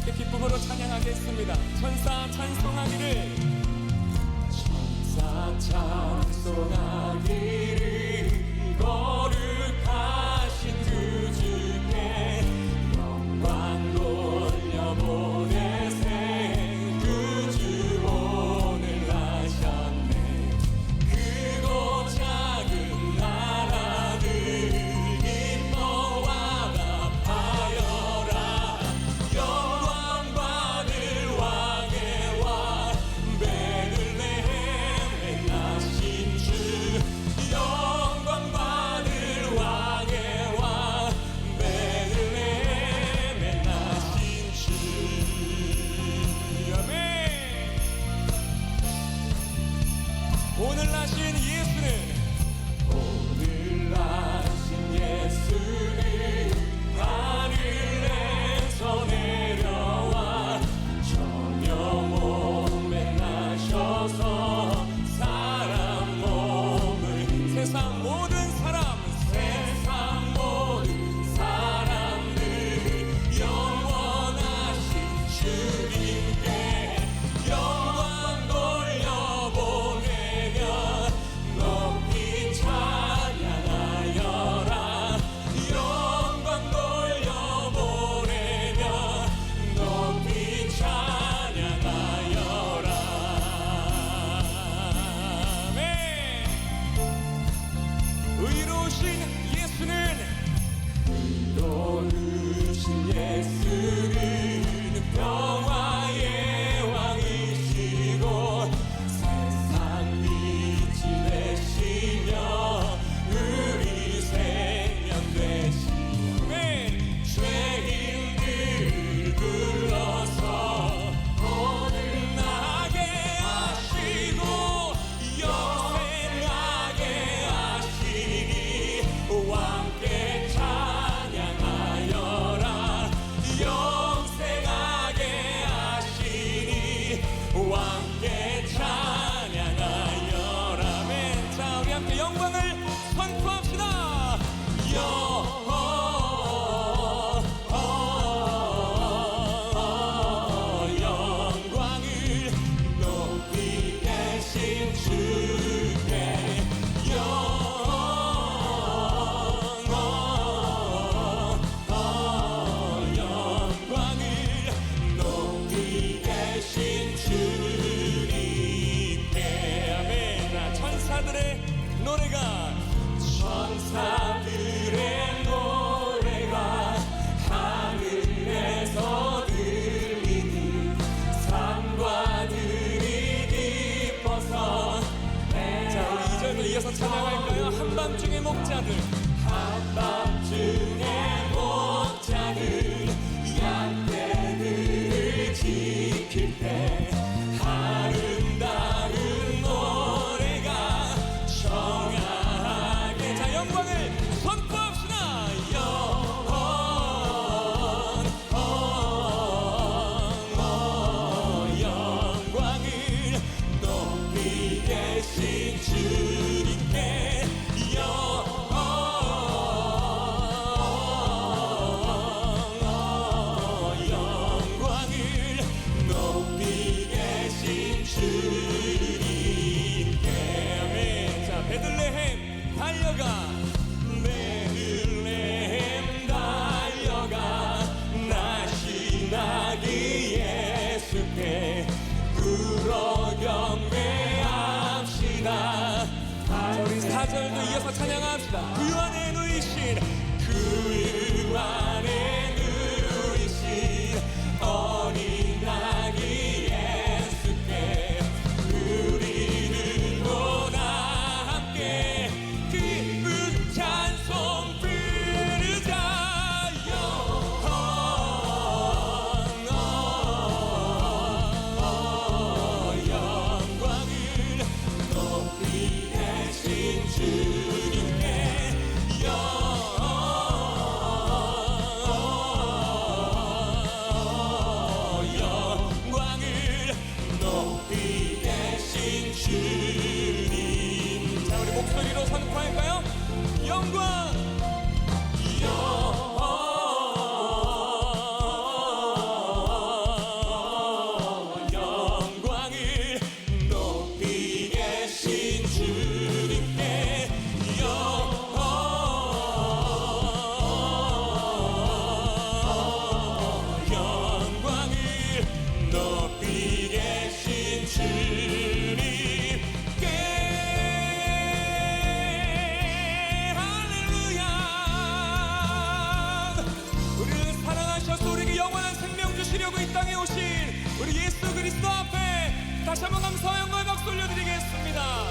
함께 기쁨으로 찬양하겠습니다. 천사 찬송하기를, 천사 찬송하기를, 거룩하신 그 주께 영광 돌려보내세. 그 주 오늘 하셨네. 크고 작은 나라들 기뻐와 답하여라. 영광 받을 왕의 왕 베들레헴에 나신 주. 영광 받을 왕의 왕 베들레헴에 나신 주. 아멘. 오늘 나신 예수는, 오늘 나신 예수는 하늘에서 내려와 정령 몸에 나셔서 사람 몸을, 세상 모든 사람들 영원하신 주님께 영광 돌려보내며 높이 찬양하여라. 영광 돌려보내며 높이 찬양하여라. 아멘. 의로우신 예수는, 의로우신 예수는 평화의 왕이시고 세상 빛이 되시며 우리 생명 되시며 죄인들 불러서 거듭나게 하시고 영생하게 하시니 왕께 찬양하여라. 영생하게 하시니 왕께 찬양하여라. 아멘. 자, 우리 함께 영광을 선포합시다. 영광을 높이 계신 주께 영광을 높이 계신 주님께. 아멘. 자, 천사들의 노래가, 천사들의 노래가 하늘에서 들리니 산과 들이 기뻐서. 자, 우리 2절을 이어서 찬양할까요? 한밤중의 목자들, 한밤중의 목자들 양떼들을 지킬 때 아름다운 노래가 청하게. 자, 영광을 선포합시다. 영광을 높이 계신 주님께 영광을 높이 계신 주님께. 아멘. 자, 베들레헴 달려가, 베들레헴 달려가 나신 아기 예수께 불어 경배합시다. 자, 우리 4절도 이어서 찬양합시다. 그 안에 누이신, 그 안에 누이신 어린 아기 예수께 우리는 모두 함께 기쁜 찬송 부르자. 영광을 높이 계신 주님께 다시 한번 감사와 영광의 박수 올려드리겠습니다.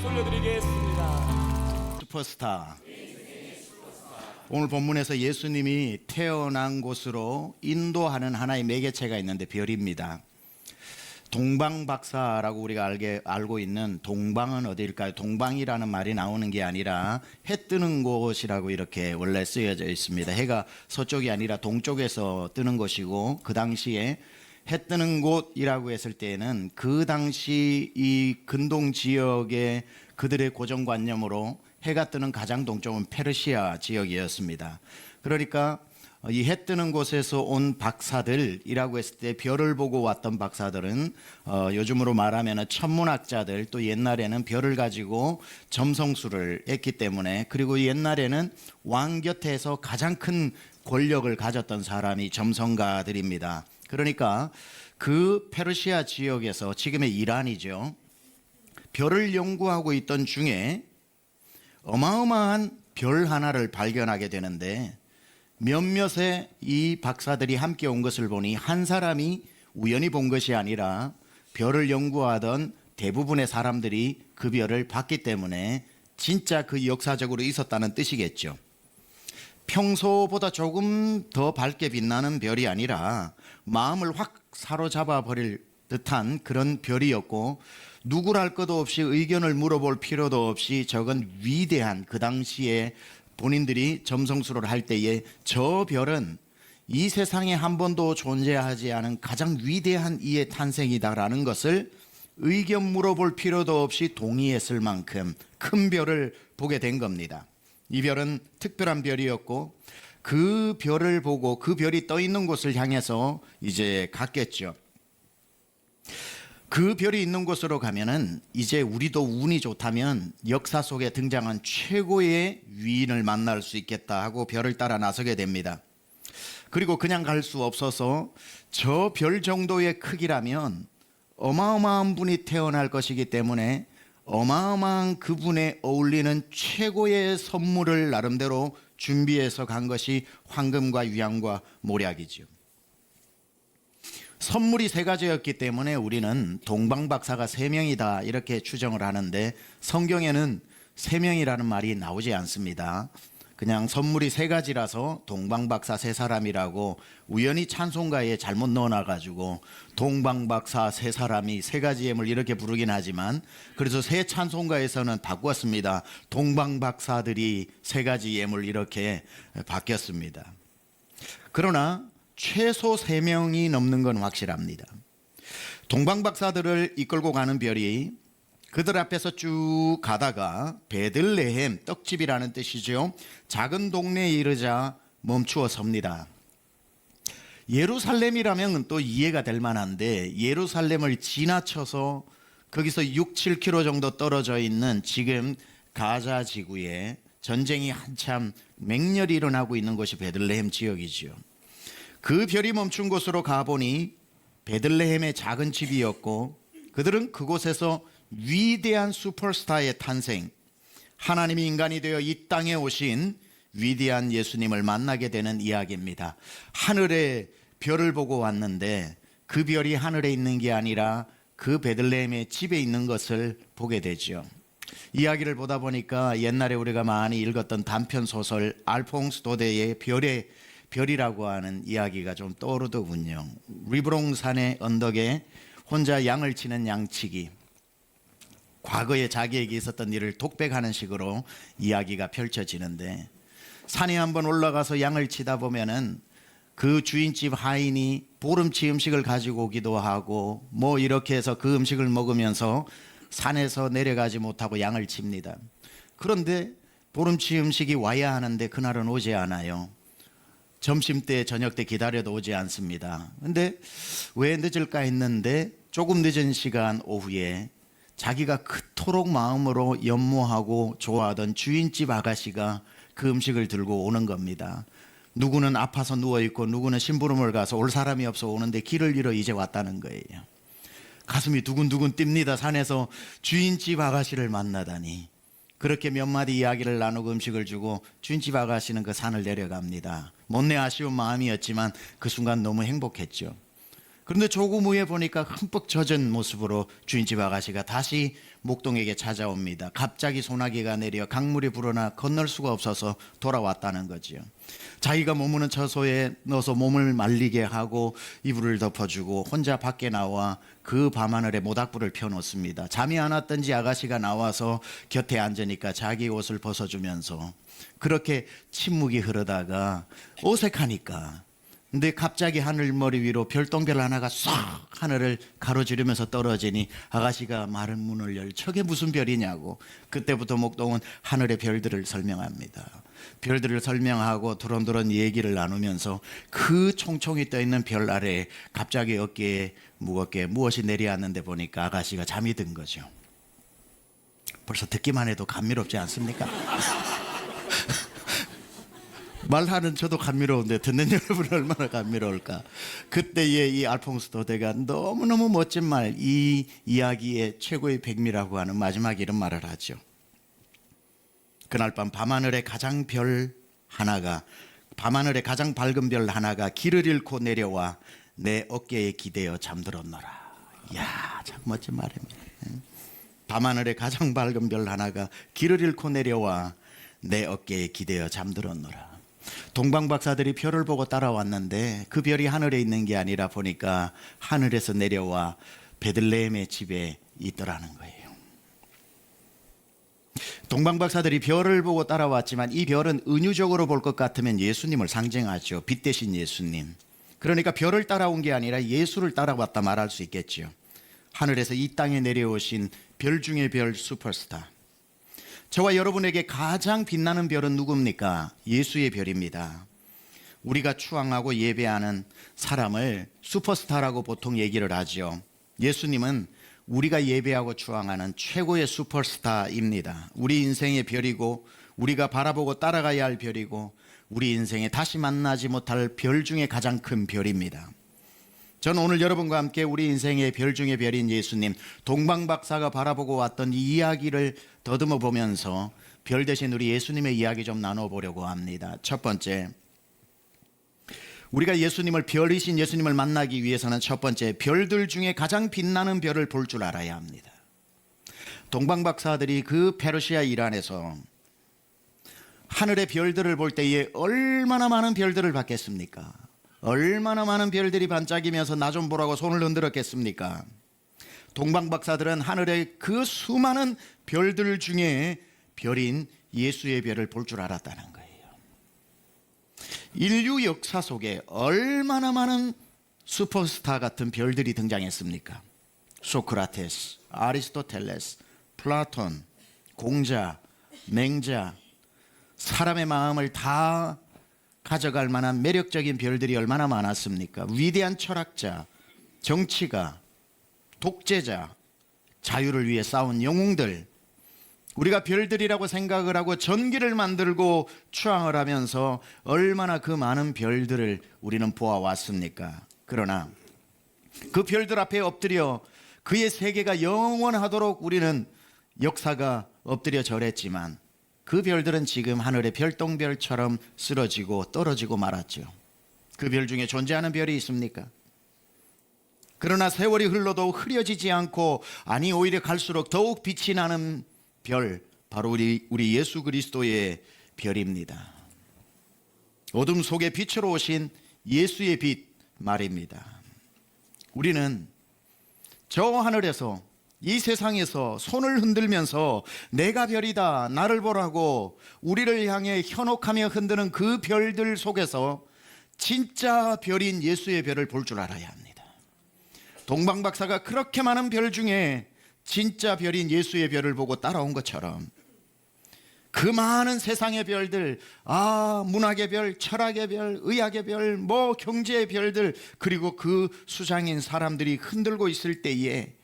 올려드리겠습니다. 슈퍼스타. 오늘 본문에서 예수님이 태어난 곳으로 인도하는 하나의 매개체가 있는데 별입니다. 동방박사라고 우리가 알고 있는 동방은 어디일까요? 동방이라는 말이 나오는 게 아니라 해 뜨는 곳이라고 이렇게 원래 쓰여져 있습니다. 해가 서쪽이 아니라 동쪽에서 뜨는 곳이고, 그 당시에 해 뜨는 곳이라고 했을 때에는 그 당시 이 근동 지역의 그들의 고정관념으로 해가 뜨는 가장 동쪽은 페르시아 지역이었습니다. 그러니까 이 해 뜨는 곳에서 온 박사들이라고 했을 때 별을 보고 왔던 박사들은 요즘으로 말하면 천문학자들, 또 옛날에는 별을 가지고 점성술을 했기 때문에, 그리고 옛날에는 왕 곁에서 가장 큰 권력을 가졌던 사람이 점성가들입니다. 그러니까 그 페르시아 지역에서, 지금의 이란이죠, 별을 연구하고 있던 중에 어마어마한 별 하나를 발견하게 되는데, 몇몇의 이 박사들이 함께 온 것을 보니 한 사람이 우연히 본 것이 아니라 별을 연구하던 대부분의 사람들이 그 별을 봤기 때문에 진짜 그 역사적으로 있었다는 뜻이겠죠. 평소보다 조금 더 밝게 빛나는 별이 아니라 마음을 확 사로잡아 버릴 듯한 그런 별이었고, 누구랄 것도 없이 의견을 물어볼 필요도 없이 저건 위대한, 그 당시에 본인들이 점성술을 할 때에 저 별은 이 세상에 한 번도 존재하지 않은 가장 위대한 이의 탄생이다라는 것을 의견 물어볼 필요도 없이 동의했을 만큼 큰 별을 보게 된 겁니다. 이 별은 특별한 별이었고, 그 별을 보고 그 별이 떠 있는 곳을 향해서 이제 갔겠죠. 그 별이 있는 곳으로 가면은 이제 우리도 운이 좋다면 역사 속에 등장한 최고의 위인을 만날 수 있겠다 하고 별을 따라 나서게 됩니다. 그리고 그냥 갈 수 없어서 저 별 정도의 크기라면 어마어마한 분이 태어날 것이기 때문에 어마어마한 그분에 어울리는 최고의 선물을 나름대로 준비해서 간 것이 황금과 유향과 모략이죠. 선물이 세 가지였기 때문에 우리는 동방박사가 3명이다 이렇게 추정을 하는데, 성경에는 3명이라는 말이 나오지 않습니다. 그냥 선물이 3가지라서 동방박사 3사람이라고 우연히 찬송가에 잘못 넣어놔가지고 동방박사 3사람이 3가지 예물 이렇게 부르긴 하지만, 그래서 새 찬송가에서는 바꿨습니다. 동방박사들이 3가지 예물 이렇게 바뀌었습니다. 그러나 최소 3명이 넘는 건 확실합니다. 동방박사들을 이끌고 가는 별이 그들 앞에서 쭉 가다가 베들레헴, 떡집이라는 뜻이죠, 작은 동네에 이르자 멈추어 섭니다. 예루살렘이라면 또 이해가 될 만한데, 예루살렘을 지나쳐서 거기서 6-7km 정도 떨어져 있는 지금 가자 지구에 전쟁이 한참 맹렬히 일어나고 있는 곳이 베들레헴 지역이죠. 그 별이 멈춘 곳으로 가보니 베들레헴의 작은 집이었고, 그들은 그곳에서 위대한 슈퍼스타의 탄생, 하나님이 인간이 되어 이 땅에 오신 위대한 예수님을 만나게 되는 이야기입니다. 하늘에 별을 보고 왔는데 그 별이 하늘에 있는 게 아니라 그 베들레헴의 집에 있는 것을 보게 되죠. 이야기를 보다 보니까 옛날에 우리가 많이 읽었던 단편소설 알퐁스 도데의 별이라고 하는 이야기가 좀 떠오르더군요. 리브롱 산의 언덕에 혼자 양을 치는 양치기, 과거에 자기에게 있었던 일을 독백하는 식으로 이야기가 펼쳐지는데, 산에 한번 올라가서 양을 치다 보면은 그 주인집 하인이 보름치 음식을 가지고 오기도 하고 뭐 이렇게 해서 그 음식을 먹으면서 산에서 내려가지 못하고 양을 칩니다. 그런데 보름치 음식이 와야 하는데 그날은 오지 않아요. 점심때 저녁때 기다려도 오지 않습니다. 근데 왜 늦을까 했는데 조금 늦은 시간 오후에 자기가 그토록 마음으로 연모하고 좋아하던 주인집 아가씨가 그 음식을 들고 오는 겁니다. 누구는 아파서 누워있고 누구는 심부름을 가서 올 사람이 없어 오는데 길을 잃어 이제 왔다는 거예요. 가슴이 두근두근 뜁니다. 산에서 주인집 아가씨를 만나다니. 그렇게 몇 마디 이야기를 나누고 음식을 주고 주인집 아가씨는 그 산을 내려갑니다. 못내 아쉬운 마음이었지만 그 순간 너무 행복했죠. 그런데 조금 후에 보니까 흠뻑 젖은 모습으로 주인집 아가씨가 다시 목동에게 찾아옵니다. 갑자기 소나기가 내려 강물이 불어나 건널 수가 없어서 돌아왔다는 거지요. 자기가 머무는 처소에 넣어서 몸을 말리게 하고 이불을 덮어주고 혼자 밖에 나와 그 밤하늘에 모닥불을 펴놓습니다. 잠이 안 왔던지 아가씨가 나와서 곁에 앉으니까 자기 옷을 벗어주면서 그렇게 침묵이 흐르다가 어색하니까 근데 갑자기 하늘머리 위로 별똥별 하나가 싹 하늘을 가로지르면서 떨어지니 아가씨가 마른 문을 열 저게 무슨 별이냐고. 그때부터 목동은 하늘의 별들을 설명합니다. 별들을 설명하고 두런두런 얘기를 나누면서 그 총총이 떠있는 별 아래에 갑자기 어깨에 무겁게 무엇이 내려앉는데 보니까 아가씨가 잠이 든 거죠. 벌써 듣기만 해도 감미롭지 않습니까? 말하는 저도 감미로운데 듣는 여러분은 얼마나 감미로울까. 그때의 이 알퐁스 도데가 너무너무 멋진 말, 이 이야기의 최고의 백미라고 하는 마지막 이런 말을 하죠. 그날 밤 밤하늘의 가장 밝은 별 하나가 길을 잃고 내려와 내 어깨에 기대어 잠들었노라. 이야, 참 멋진 말입니다. 밤하늘의 가장 밝은 별 하나가 길을 잃고 내려와 내 어깨에 기대어 잠들었노라. 동방박사들이 별을 보고 따라왔는데 그 별이 하늘에 있는 게 아니라 보니까 하늘에서 내려와 베들레헴의 집에 있더라는 거예요. 동방박사들이 별을 보고 따라왔지만 이 별은 은유적으로 볼 것 같으면 예수님을 상징하죠. 빛 대신 예수님. 그러니까 별을 따라온 게 아니라 예수를 따라왔다 말할 수 있겠죠. 하늘에서 이 땅에 내려오신 별 중에 별 슈퍼스타. 저와 여러분에게 가장 빛나는 별은 누굽니까? 예수의 별입니다. 우리가 추앙하고 예배하는 사람을 슈퍼스타라고 보통 얘기를 하죠. 예수님은 우리가 예배하고 추앙하는 최고의 슈퍼스타입니다. 우리 인생의 별이고 우리가 바라보고 따라가야 할 별이고 우리 인생에 다시 만나지 못할 별 중에 가장 큰 별입니다. 저는 오늘 여러분과 함께 우리 인생의 별 중에 별인 예수님, 동방박사가 바라보고 왔던 이 이야기를 더듬어 보면서 별 대신 우리 예수님의 이야기 좀 나눠보려고 합니다. 첫 번째, 우리가 별이신 예수님을 만나기 위해서는 첫 번째, 별들 중에 가장 빛나는 별을 볼 줄 알아야 합니다. 동방박사들이 그 페르시아 이란에서 하늘의 별들을 볼 때에 얼마나 많은 별들을 봤겠습니까? 얼마나 많은 별들이 반짝이면서 나 좀 보라고 손을 흔들었겠습니까? 동방박사들은 하늘의 그 수많은 별들 중에 별인 예수의 별을 볼 줄 알았다는 거예요. 인류 역사 속에 얼마나 많은 슈퍼스타 같은 별들이 등장했습니까? 소크라테스, 아리스토텔레스, 플라톤, 공자, 맹자, 사람의 마음을 다 가져갈 만한 매력적인 별들이 얼마나 많았습니까? 위대한 철학자, 정치가, 독재자, 자유를 위해 싸운 영웅들, 우리가 별들이라고 생각을 하고 전기를 만들고 추앙을 하면서 얼마나 그 많은 별들을 우리는 보아왔습니까? 그러나 그 별들 앞에 엎드려 그의 세계가 영원하도록 우리는 역사가 엎드려 절했지만 그 별들은 지금 하늘의 별똥별처럼 쓰러지고 떨어지고 말았죠. 그 별 중에 존재하는 별이 있습니까? 그러나 세월이 흘러도 흐려지지 않고, 아니 오히려 갈수록 더욱 빛이 나는 별, 바로 우리 예수 그리스도의 별입니다. 어둠 속에 빛으로 오신 예수의 빛 말입니다. 우리는 저 하늘에서, 이 세상에서 손을 흔들면서 내가 별이다, 나를 보라고 우리를 향해 현혹하며 흔드는 그 별들 속에서 진짜 별인 예수의 별을 볼 줄 알아야 합니다. 동방박사가 그렇게 많은 별 중에 진짜 별인 예수의 별을 보고 따라온 것처럼 그 많은 세상의 별들, 문학의 별, 철학의 별, 의학의 별, 경제의 별들, 그리고 그 수장인 사람들이 흔들고 있을 때에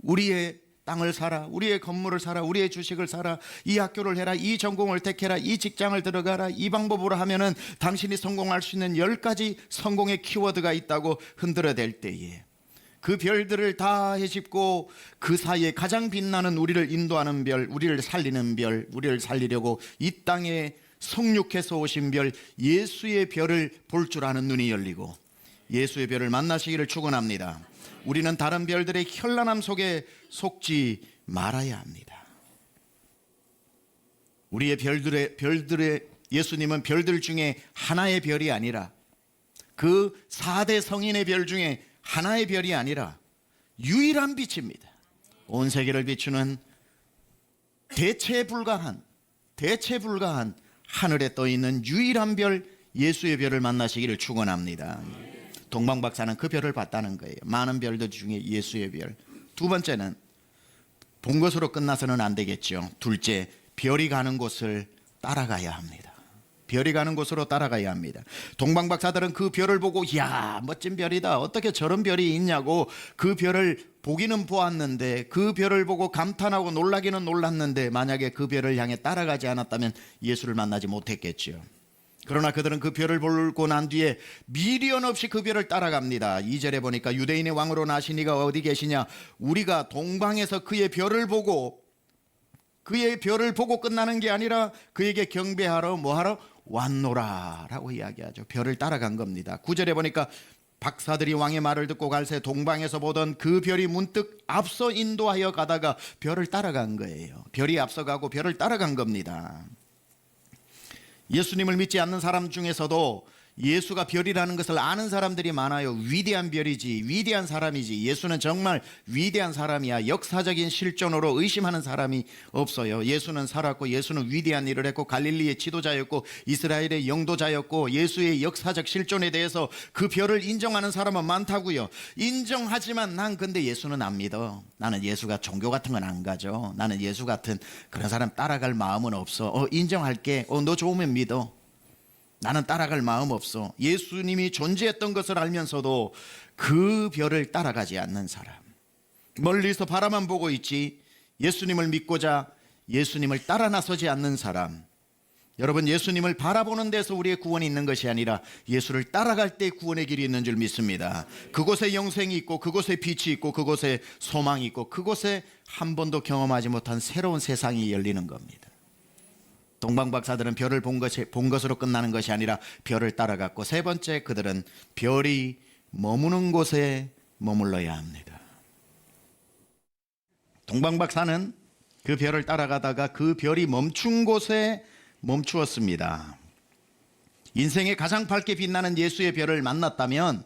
우리의 땅을 사라, 우리의 건물을 사라, 우리의 주식을 사라, 이 학교를 해라, 이 전공을 택해라, 이 직장을 들어가라, 이 방법으로 하면은 당신이 성공할 수 있는 10가지 성공의 키워드가 있다고 흔들어댈 때에 그 별들을 다 헤집고 그 사이에 가장 빛나는 우리를 인도하는 별, 우리를 살리는 별, 우리를 살리려고 이 땅에 성육해서 오신 별, 예수의 별을 볼 줄 아는 눈이 열리고 예수의 별을 만나시기를 축원합니다. 우리는 다른 별들의 현란함 속에 속지 말아야 합니다. 우리의 별들의 예수님은 별들 중에 하나의 별이 아니라 그 4대 성인의 별 중에 하나의 별이 아니라 유일한 빛입니다. 온 세계를 비추는 대체 불가한 하늘에 떠 있는 유일한 별, 예수의 별을 만나시기를 축원합니다. 동방박사는 그 별을 봤다는 거예요. 많은 별들 중에 예수의 별. 두 번째는 본 것으로 끝나서는 안 되겠죠. 둘째, 별이 가는 곳을 따라가야 합니다. 별이 가는 곳으로 따라가야 합니다. 동방박사들은 그 별을 보고 이야 멋진 별이다, 어떻게 저런 별이 있냐고 그 별을 보기는 보았는데, 그 별을 보고 감탄하고 놀라기는 놀랐는데 만약에 그 별을 향해 따라가지 않았다면 예수를 만나지 못했겠죠. 그러나 그들은 그 별을 보고 난 뒤에 미련 없이 그 별을 따라갑니다. 2절에 보니까 유대인의 왕으로 나신 이가 어디 계시냐, 우리가 동방에서 그의 별을 보고 끝나는 게 아니라 그에게 경배하러 뭐하러 왔노라 라고 이야기하죠. 별을 따라간 겁니다. 9절에 보니까 박사들이 왕의 말을 듣고 갈새 동방에서 보던 그 별이 문득 앞서 인도하여 가다가 별을 따라간 거예요. 별이 앞서가고 별을 따라간 겁니다. 예수님을 믿지 않는 사람 중에서도 예수가 별이라는 것을 아는 사람들이 많아요. 위대한 별이지, 위대한 사람이지, 예수는 정말 위대한 사람이야, 역사적인 실존으로 의심하는 사람이 없어요. 예수는 살았고 예수는 위대한 일을 했고 갈릴리의 지도자였고 이스라엘의 영도자였고 예수의 역사적 실존에 대해서 그 별을 인정하는 사람은 많다고요. 인정하지만 난 근데 예수는 안 믿어. 나는 예수가 종교 같은 건 안 가져. 나는 예수 같은 그런 사람 따라갈 마음은 없어. 인정할게. 너 좋으면 믿어. 나는 따라갈 마음 없어. 예수님이 존재했던 것을 알면서도 그 별을 따라가지 않는 사람, 멀리서 바라만 보고 있지 예수님을 믿고자 예수님을 따라 나서지 않는 사람. 여러분, 예수님을 바라보는 데서 우리의 구원이 있는 것이 아니라 예수를 따라갈 때 구원의 길이 있는 줄 믿습니다. 그곳에 영생이 있고 그곳에 빛이 있고 그곳에 소망이 있고 그곳에 한 번도 경험하지 못한 새로운 세상이 열리는 겁니다. 동방박사들은 별을 본 것으로 끝나는 것이 아니라 별을 따라갔고, 세 번째, 그들은 별이 머무는 곳에 머물러야 합니다. 동방박사는 그 별을 따라가다가 그 별이 멈춘 곳에 멈추었습니다. 인생에 가장 밝게 빛나는 예수의 별을 만났다면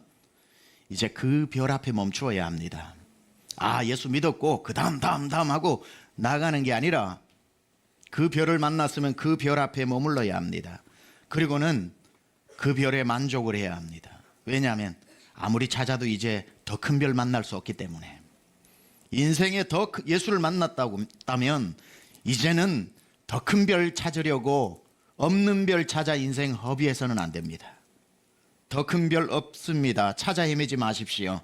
이제 그 별 앞에 멈추어야 합니다. 예수 믿었고 그 다음 하고 나가는 게 아니라 그 별을 만났으면 그 별 앞에 머물러야 합니다. 그리고는 그 별에 만족을 해야 합니다. 왜냐하면 아무리 찾아도 이제 더 큰 별 만날 수 없기 때문에. 인생에 예수를 만났다면 이제는 더 큰 별 찾으려고 없는 별 찾아 인생 허비해서는 안 됩니다. 더 큰 별 없습니다. 찾아 헤매지 마십시오.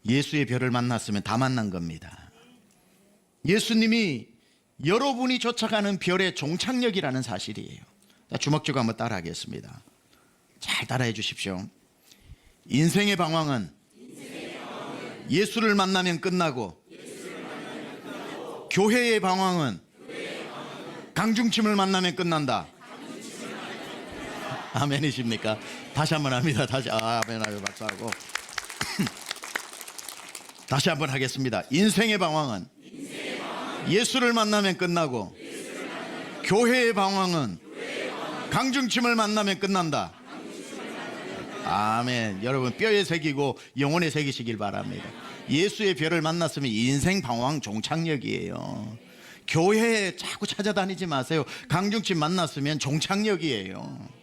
예수의 별을 만났으면 다 만난 겁니다. 예수님이 여러분이 쫓아가는 별의 종착역이라는 사실이에요. 주먹 쥐고 한번 따라하겠습니다. 잘 따라해 주십시오. 인생의 방황은 예수를 만나면 끝나고, 교회의 방황은 강중침을 만나면 끝난다. 아멘이십니까? 다시 한번 합니다. 아멘, 박수하고. 다시 한번 하겠습니다. 인생의 방황은 예수를 만나면 끝나고, 교회의 방황은 강중침을 만나면 끝난다. 아멘. 여러분, 뼈에 새기고 영혼에 새기시길 바랍니다. 예수의 별을 만났으면 인생 방황 종착역이에요. 교회에 자꾸 찾아다니지 마세요. 강중침 만났으면 종착역이에요.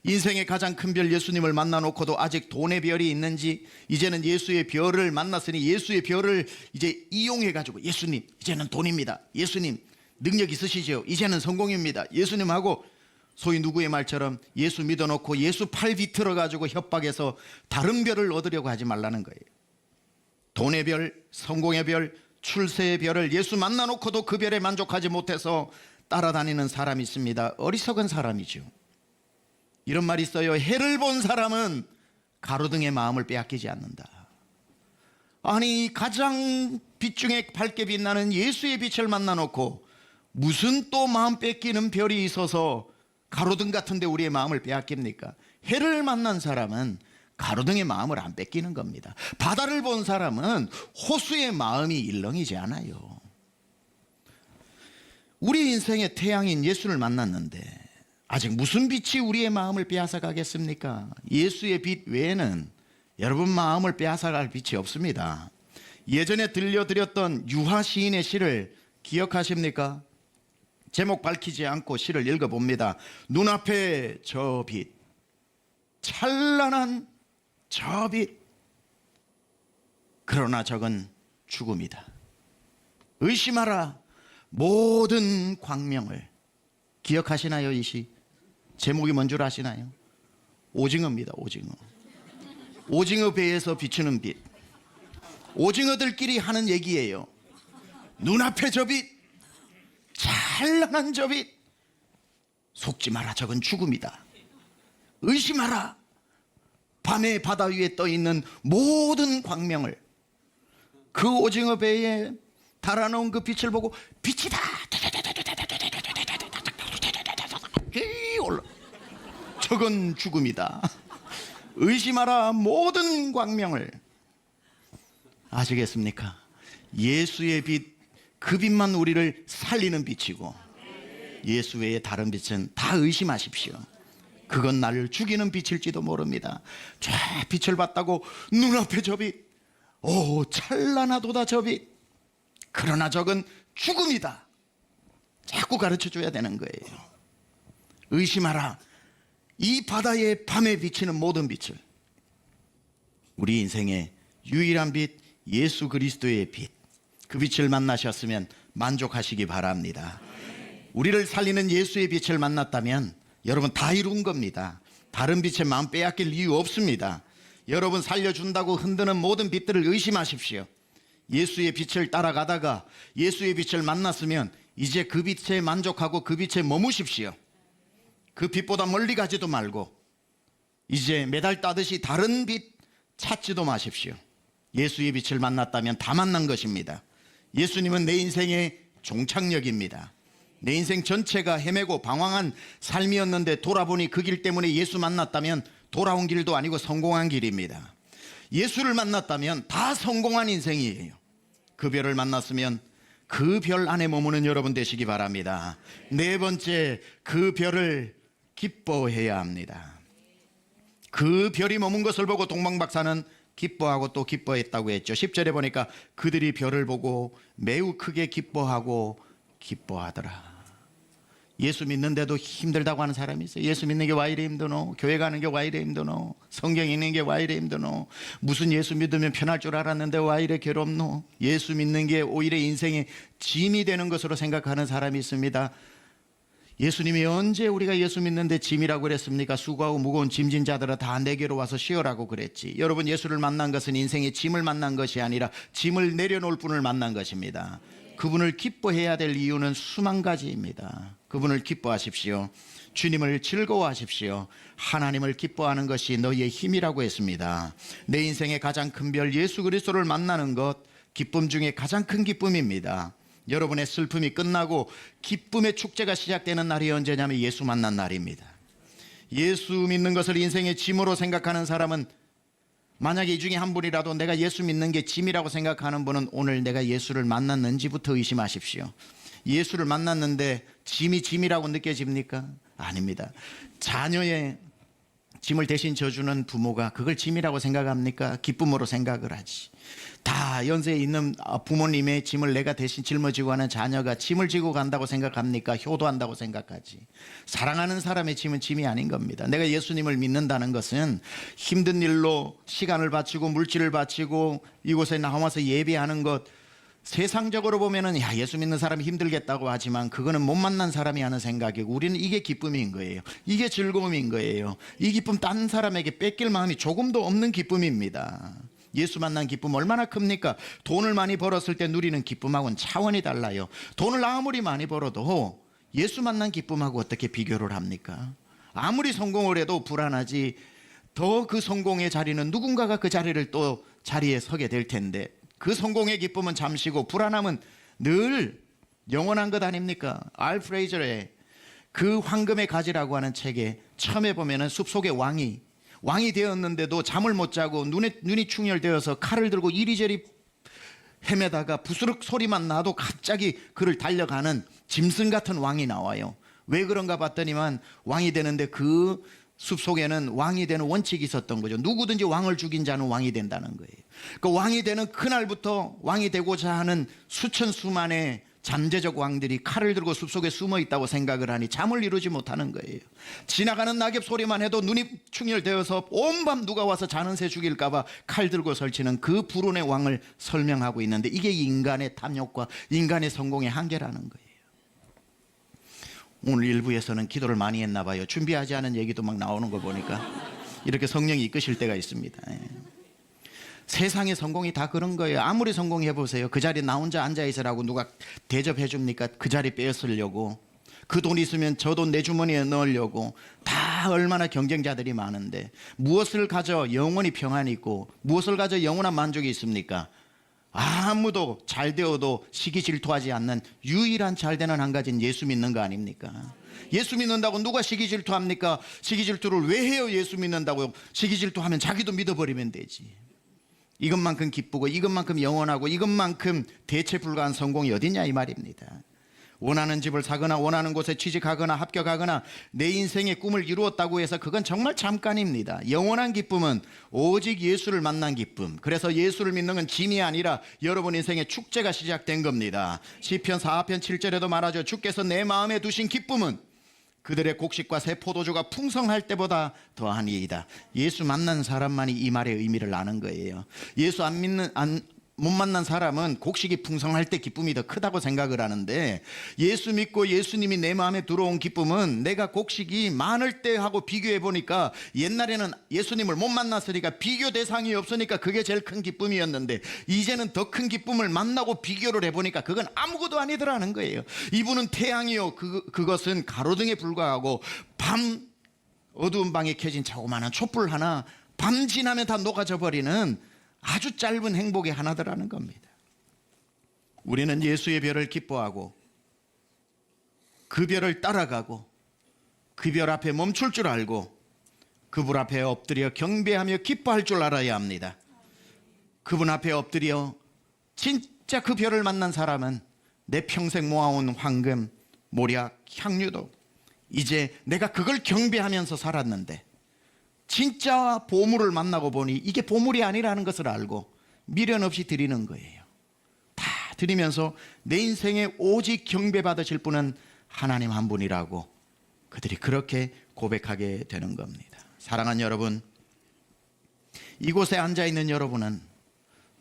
인생의 가장 큰 별 예수님을 만나놓고도 아직 돈의 별이 있는지, 이제는 예수의 별을 만났으니 예수의 별을 이제 이용해가지고, 예수님 이제는 돈입니다, 예수님 능력 있으시죠, 이제는 성공입니다, 예수님하고 소위 누구의 말처럼 예수 믿어놓고 예수 팔 비틀어가지고 협박해서 다른 별을 얻으려고 하지 말라는 거예요. 돈의 별, 성공의 별, 출세의 별을 예수 만나놓고도 그 별에 만족하지 못해서 따라다니는 사람이 있습니다. 어리석은 사람이죠. 이런 말이 있어요. 해를 본 사람은 가로등의 마음을 빼앗기지 않는다. 아니 가장 빛 중에 밝게 빛나는 예수의 빛을 만나놓고 무슨 또 마음 뺏기는 별이 있어서 가로등 같은데 우리의 마음을 빼앗깁니까? 해를 만난 사람은 가로등의 마음을 안 뺏기는 겁니다. 바다를 본 사람은 호수의 마음이 일렁이지 않아요. 우리 인생의 태양인 예수를 만났는데 아직 무슨 빛이 우리의 마음을 빼앗아 가겠습니까? 예수의 빛 외에는 여러분 마음을 빼앗아갈 빛이 없습니다. 예전에 들려드렸던 유하 시인의 시를 기억하십니까? 제목 밝히지 않고 시를 읽어봅니다. 눈앞에 저 빛, 찬란한 저 빛, 그러나 저건 죽음이다. 의심하라 모든 광명을. 기억하시나요? 이 시 제목이 뭔 줄 아시나요? 오징어입니다. 오징어. 오징어 배에서 비추는 빛. 오징어들끼리 하는 얘기예요. 눈앞에 저 빛, 찬란한 저 빛, 속지 마라 저건 죽음이다. 의심하라 밤의 바다 위에 떠 있는 모든 광명을. 그 오징어 배에 달아놓은 그 빛을 보고 빛이다 올라. 저건 죽음이다. 의심하라 모든 광명을. 아시겠습니까? 예수의 빛, 그 빛만 우리를 살리는 빛이고 예수 외에 다른 빛은 다 의심하십시오. 그건 나를 죽이는 빛일지도 모릅니다. 저 빛을 봤다고 눈앞에 저 빛, 오 찬란하도다 저 빛, 그러나 저건 죽음이다. 자꾸 가르쳐줘야 되는 거예요. 의심하라 이 바다의 밤에 비치는 모든 빛을. 우리 인생의 유일한 빛 예수 그리스도의 빛, 그 빛을 만나셨으면 만족하시기 바랍니다. 우리를 살리는 예수의 빛을 만났다면 여러분 다 이룬 겁니다. 다른 빛에 마음 빼앗길 이유 없습니다. 여러분 살려준다고 흔드는 모든 빛들을 의심하십시오. 예수의 빛을 따라가다가 예수의 빛을 만났으면 이제 그 빛에 만족하고 그 빛에 머무십시오. 그 빛보다 멀리 가지도 말고 이제 메달 따듯이 다른 빛 찾지도 마십시오. 예수의 빛을 만났다면 다 만난 것입니다. 예수님은 내 인생의 종착역입니다. 내 인생 전체가 헤매고 방황한 삶이었는데 돌아보니 그 길 때문에 예수 만났다면 돌아온 길도 아니고 성공한 길입니다. 예수를 만났다면 다 성공한 인생이에요. 그 별을 만났으면 그 별 안에 머무는 여러분 되시기 바랍니다. 네 번째, 그 별을 기뻐해야 합니다. 그 별이 머문 것을 보고 동방박사는 기뻐하고 또 기뻐했다고 했죠. 10절에 보니까 그들이 별을 보고 매우 크게 기뻐하고 기뻐하더라. 예수 믿는데도 힘들다고 하는 사람이 있어요. 예수 믿는 게 와 이래 힘드노? 교회 가는 게 와 이래 힘드노? 성경 읽는 게 와 이래 힘드노? 무슨 예수 믿으면 편할 줄 알았는데 와 이래 괴롭노? 예수 믿는 게 오히려 인생의 짐이 되는 것으로 생각하는 사람이 있습니다. 예수님이 언제 우리가 예수 믿는데 짐이라고 그랬습니까? 수고하고 무거운 짐진 자들아 다 내게로 와서 쉬어라고 그랬지. 여러분 예수를 만난 것은 인생의 짐을 만난 것이 아니라 짐을 내려놓을 분을 만난 것입니다. 그분을 기뻐해야 될 이유는 수만 가지입니다. 그분을 기뻐하십시오. 주님을 즐거워하십시오. 하나님을 기뻐하는 것이 너희의 힘이라고 했습니다. 내 인생의 가장 큰 별 예수 그리스도를 만나는 것, 기쁨 중에 가장 큰 기쁨입니다. 여러분의 슬픔이 끝나고 기쁨의 축제가 시작되는 날이 언제냐면 예수 만난 날입니다. 예수 믿는 것을 인생의 짐으로 생각하는 사람은, 만약에 이 중에 한 분이라도 내가 예수 믿는 게 짐이라고 생각하는 분은 오늘 내가 예수를 만났는지부터 의심하십시오. 예수를 만났는데 짐이 짐이라고 느껴집니까? 아닙니다. 자녀의 짐을 대신 져주는 부모가 그걸 짐이라고 생각합니까? 기쁨으로 생각을 하지. 다 연세에 있는 부모님의 짐을 내가 대신 짊어지고 가는 자녀가 짐을 지고 간다고 생각합니까? 효도한다고 생각하지. 사랑하는 사람의 짐은 짐이 아닌 겁니다. 내가 예수님을 믿는다는 것은 힘든 일로 시간을 바치고 물질을 바치고 이곳에 나와서 예배하는 것, 세상적으로 보면은 야 예수 믿는 사람이 힘들겠다고 하지만 그거는 못 만난 사람이 하는 생각이고, 우리는 이게 기쁨인 거예요. 이게 즐거움인 거예요. 이 기쁨 딴 사람에게 뺏길 마음이 조금도 없는 기쁨입니다. 예수 만난 기쁨 얼마나 큽니까? 돈을 많이 벌었을 때 누리는 기쁨하고는 차원이 달라요. 돈을 아무리 많이 벌어도 예수 만난 기쁨하고 어떻게 비교를 합니까? 아무리 성공을 해도 불안하지. 더 그 성공의 자리는 누군가가 그 자리를 또 자리에 서게 될 텐데 그 성공의 기쁨은 잠시고 불안함은 늘 영원한 것 아닙니까? 알 프레이저의 그 황금의 가지라고 하는 책에 처음에 보면은 숲속의 왕이 되었는데도 잠을 못 자고 눈이 충혈되어서 칼을 들고 이리저리 헤매다가 부스럭 소리만 나도 갑자기 그를 달려가는 짐승 같은 왕이 나와요. 왜 그런가 봤더니만 왕이 되는데 그 숲속에는 왕이 되는 원칙이 있었던 거죠. 누구든지 왕을 죽인 자는 왕이 된다는 거예요. 그 왕이 되는 그날부터 왕이 되고자 하는 수천 수만의 잠재적 왕들이 칼을 들고 숲속에 숨어 있다고 생각을 하니 잠을 이루지 못하는 거예요. 지나가는 낙엽 소리만 해도 눈이 충혈되어서 온밤 누가 와서 자는 새 죽일까 봐 칼 들고 설치는 그 불운의 왕을 설명하고 있는데 이게 인간의 탐욕과 인간의 성공의 한계라는 거예요. 오늘 일부에서는 기도를 많이 했나 봐요. 준비하지 않은 얘기도 막 나오는 거 보니까 이렇게 성령이 이끄실 때가 있습니다. 세상의 성공이 다 그런 거예요. 아무리 성공해 보세요. 그 자리에 나 혼자 앉아 있으라고 누가 대접해 줍니까? 그 자리 뺏으려고. 그 돈 있으면 저 돈 내 주머니에 넣으려고. 다 얼마나 경쟁자들이 많은데 무엇을 가져 영원히 평안이 있고 무엇을 가져 영원한 만족이 있습니까? 아무도 잘 되어도 시기 질투하지 않는 유일한 잘 되는 한 가지는 예수 믿는 거 아닙니까? 예수 믿는다고 누가 시기 질투합니까? 시기 질투를 왜 해요? 예수 믿는다고요? 시기 질투하면 자기도 믿어버리면 되지. 이것만큼 기쁘고 이것만큼 영원하고 이것만큼 대체 불가한 성공이 어디냐 이 말입니다. 원하는 집을 사거나 원하는 곳에 취직하거나 합격하거나 내 인생의 꿈을 이루었다고 해서 그건 정말 잠깐입니다. 영원한 기쁨은 오직 예수를 만난 기쁨. 그래서 예수를 믿는 건 짐이 아니라 여러분 인생의 축제가 시작된 겁니다. 시편 4편 7절에도 말하죠. 주께서 내 마음에 두신 기쁨은 그들의 곡식과 새 포도주가 풍성할 때보다 더하니이다. 예수 만난 사람만이 이 말의 의미를 아는 거예요. 예수 못 만난 사람은 곡식이 풍성할 때 기쁨이 더 크다고 생각을 하는데 예수 믿고 예수님이 내 마음에 들어온 기쁨은 내가 곡식이 많을 때 하고 비교해 보니까 옛날에는 예수님을 못 만났으니까 비교 대상이 없으니까 그게 제일 큰 기쁨이었는데 이제는 더 큰 기쁨을 만나고 비교를 해보니까 그건 아무것도 아니더라는 거예요. 이분은 태양이요 그것은 가로등에 불과하고 밤 어두운 방에 켜진 자그마한 촛불 하나 밤 지나면 다 녹아져 버리는 아주 짧은 행복의 하나더라는 겁니다. 우리는 예수의 별을 기뻐하고 그 별을 따라가고 그 별 앞에 멈출 줄 알고 그 불 앞에 엎드려 경배하며 기뻐할 줄 알아야 합니다. 그분 앞에 엎드려 진짜 그 별을 만난 사람은 내 평생 모아온 황금, 모략, 향유도 이제 내가 그걸 경배하면서 살았는데 진짜 보물을 만나고 보니 이게 보물이 아니라는 것을 알고 미련 없이 드리는 거예요. 다 드리면서 내 인생에 오직 경배받으실 분은 하나님 한 분이라고 그들이 그렇게 고백하게 되는 겁니다. 사랑하는 여러분, 이곳에 앉아있는 여러분은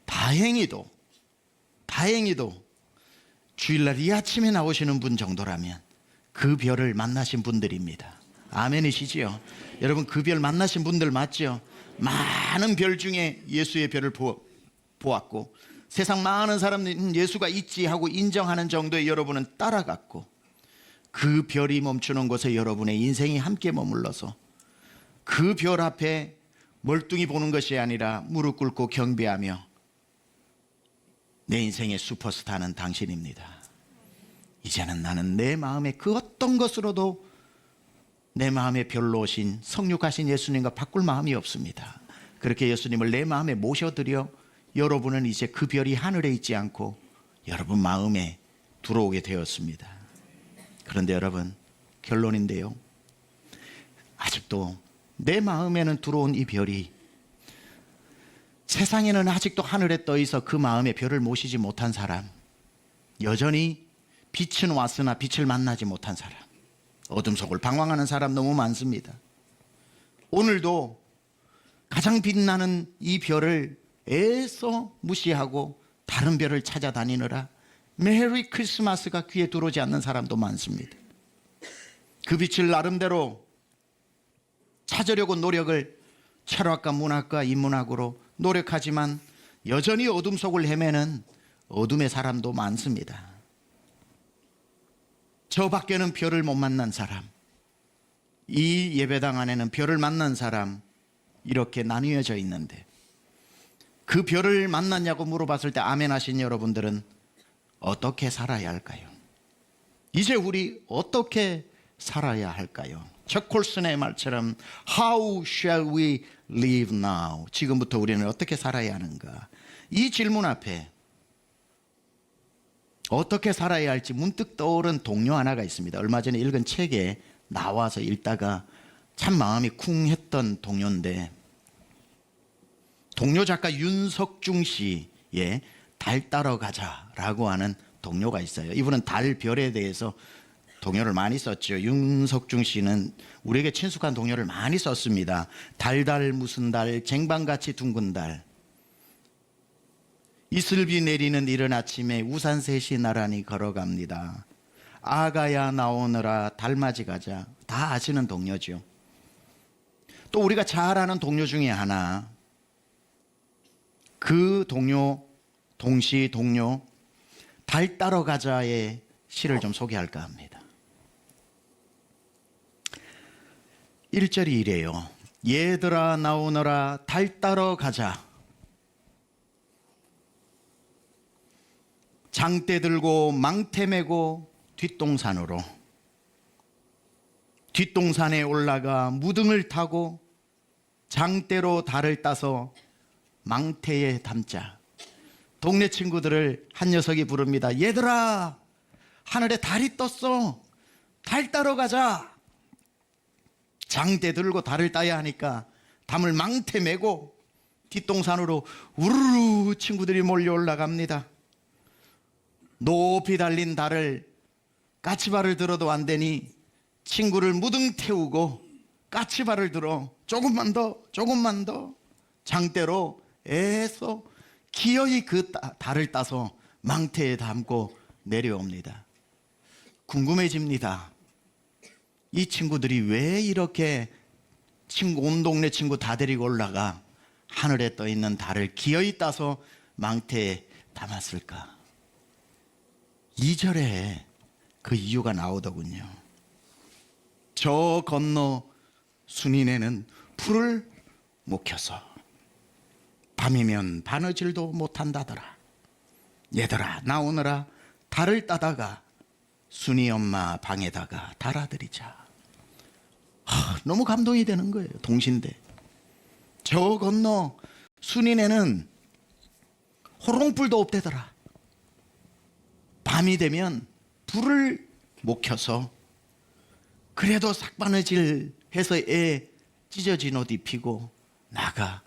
다행히도 주일날 이 아침에 나오시는 분 정도라면 그 별을 만나신 분들입니다. 아멘이시지요? 여러분 그 별 만나신 분들 맞죠? 많은 별 중에 예수의 별을 보았고 세상 많은 사람들은 예수가 있지 하고 인정하는 정도의 여러분은 따라갔고 그 별이 멈추는 곳에 여러분의 인생이 함께 머물러서 그 별 앞에 멀뚱히 보는 것이 아니라 무릎 꿇고 경배하며 내 인생의 슈퍼스타는 당신입니다. 이제는 나는 내 마음의 그 어떤 것으로도 내 마음에 별로 오신 성육하신 예수님과 바꿀 마음이 없습니다. 그렇게 예수님을 내 마음에 모셔드려 여러분은 이제 그 별이 하늘에 있지 않고 여러분 마음에 들어오게 되었습니다. 그런데 여러분 결론인데요, 아직도 내 마음에는 들어온 이 별이 세상에는 아직도 하늘에 떠 있어 그 마음에 별을 모시지 못한 사람, 여전히 빛은 왔으나 빛을 만나지 못한 사람, 어둠 속을 방황하는 사람 너무 많습니다. 오늘도 가장 빛나는 이 별을 애써 무시하고 다른 별을 찾아다니느라 메리 크리스마스가 귀에 들어오지 않는 사람도 많습니다. 그 빛을 나름대로 찾으려고 노력을 철학과 문학과 인문학으로 노력하지만 여전히 어둠 속을 헤매는 어둠의 사람도 많습니다. 저 밖에는 별을 못 만난 사람, 이 예배당 안에는 별을 만난 사람, 이렇게 나뉘어져 있는데 그 별을 만났냐고 물어봤을 때 아멘 하신 여러분들은 어떻게 살아야 할까요? 이제 우리 어떻게 살아야 할까요? 척 콜슨의 말처럼 How shall we live now? 지금부터 우리는 어떻게 살아야 하는가? 이 질문 앞에 어떻게 살아야 할지 문득 떠오른 동료 하나가 있습니다. 얼마 전에 읽은 책에 나와서 읽다가 참 마음이 쿵 했던 동료인데, 동료 작가 윤석중 씨의 달 따러 가자라고 하는 동료가 있어요. 이분은 달, 별에 대해서 동요를 많이 썼죠. 윤석중 씨는 우리에게 친숙한 동요를 많이 썼습니다. 달달 무슨 달, 쟁반같이 둥근 달, 이슬비 내리는 이른 아침에 우산 셋이 나란히 걸어갑니다. 아가야 나오느라 달맞이 가자. 다 아시는 동요죠. 또 우리가 잘 아는 동요 중에 하나, 그 동요, 동시 동요 달 따러 가자의 시를 좀 소개할까 합니다. 1절이 이래요. 얘들아 나오너라 달 따러 가자. 장대 들고 망태 메고 뒷동산으로, 뒷동산에 올라가 무등을 타고 장대로 달을 따서 망태에 담자. 동네 친구들을 한 녀석이 부릅니다. 얘들아, 하늘에 달이 떴어. 달 따러 가자. 장대 들고 달을 따야 하니까 담을 망태 메고 뒷동산으로 우르르 친구들이 몰려 올라갑니다. 높이 달린 달을 까치발을 들어도 안 되니 친구를 무등 태우고 까치발을 들어 조금만 더 장대로 애써 기어이 그 달을 따서 망태에 담고 내려옵니다. 궁금해집니다. 이 친구들이 왜 이렇게 온 동네 친구 다 데리고 올라가 하늘에 떠 있는 달을 기어이 따서 망태에 담았을까? 2절에 그 이유가 나오더군요. 저 건너 순이네는 불을 못 켜서 밤이면 바느질도 못한다더라. 얘들아 나오느라 달을 따다가 순이 엄마 방에다가 달아드리자. 너무 감동이 되는 거예요. 동시인데 저 건너 순이네는 호롱불도 없대더라. 밤이 되면 불을 못 켜서 그래도 삭바느질 해서 애 찢어진 옷 입히고 나가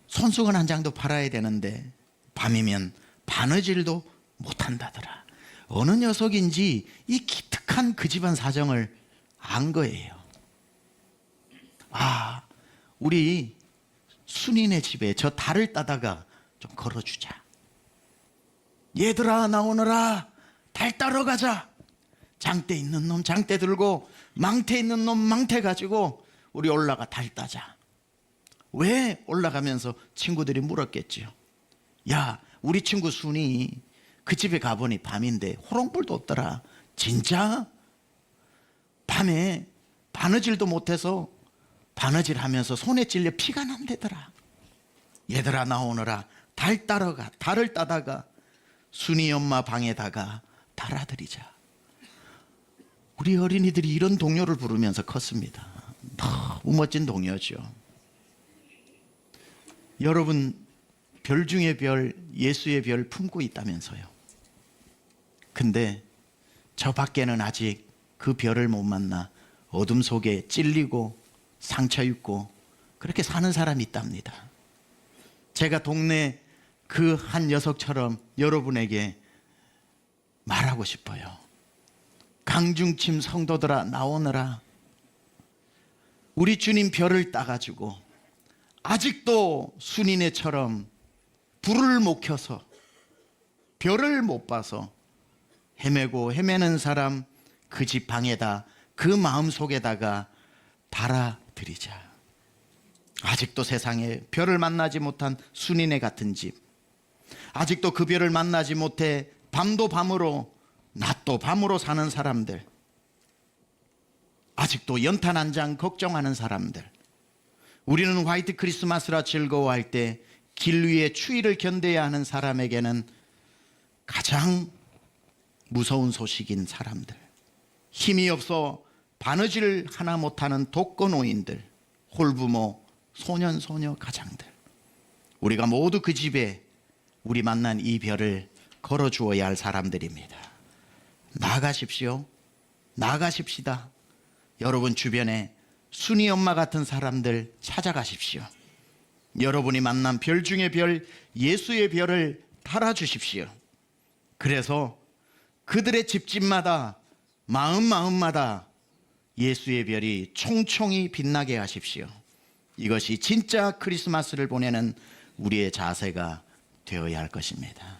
손수건 한 장도 팔아야 되는데 밤이면 바느질도 못한다더라. 어느 녀석인지 이 기특한 그 집안 사정을 안 거예요. 우리 순이네 집에 저 달을 따다가 좀 걸어주자. 얘들아 나오너라 달 따러 가자. 장대 있는 놈 장대 들고 망태 있는 놈 망태 가지고 우리 올라가 달 따자. 왜 올라가면서 친구들이 물었겠지요. 야, 우리 친구 순이 그 집에 가보니 밤인데 호롱불도 없더라. 진짜? 밤에 바느질도 못해서 바느질하면서 손에 찔려 피가 난대더라. 얘들아 나오너라 달 따러 가. 달을 따다가 순이 엄마 방에다가 달아드리자. 우리 어린이들이 이런 동요를 부르면서 컸습니다. 너무 멋진 동요죠. 여러분 별 중에 별, 예수의 별 품고 있다면서요. 근데 저 밖에는 아직 그 별을 못 만나 어둠 속에 찔리고 상처 입고 그렇게 사는 사람이 있답니다. 제가 동네 그 한 녀석처럼 여러분에게 말하고 싶어요. 강중침 성도들아 나오너라. 우리 주님 별을 따가지고 아직도 순이네처럼 불을 못 켜서 별을 못 봐서 헤매고 헤매는 사람 그 집 방에다 그 마음속에다가 달아드리자. 아직도 세상에 별을 만나지 못한 순이네 같은 집, 아직도 그 별을 만나지 못해 밤도 밤으로 낮도 밤으로 사는 사람들, 아직도 연탄 한 장 걱정하는 사람들, 우리는 화이트 크리스마스라 즐거워할 때 길 위에 추위를 견뎌야 하는 사람에게는 가장 무서운 소식인 사람들, 힘이 없어 바느질 하나 못하는 독거노인들, 홀부모, 소년 소녀 가장들, 우리가 모두 그 집에 우리 만난 이 별을 걸어주어야 할 사람들입니다. 나가십시오. 나가십시다. 여러분 주변에 순이 엄마 같은 사람들 찾아가십시오. 여러분이 만난 별 중에 별, 예수의 별을 달아주십시오. 그래서 그들의 집집마다 마음마다 예수의 별이 총총히 빛나게 하십시오. 이것이 진짜 크리스마스를 보내는 우리의 자세가 되어야 할 것입니다.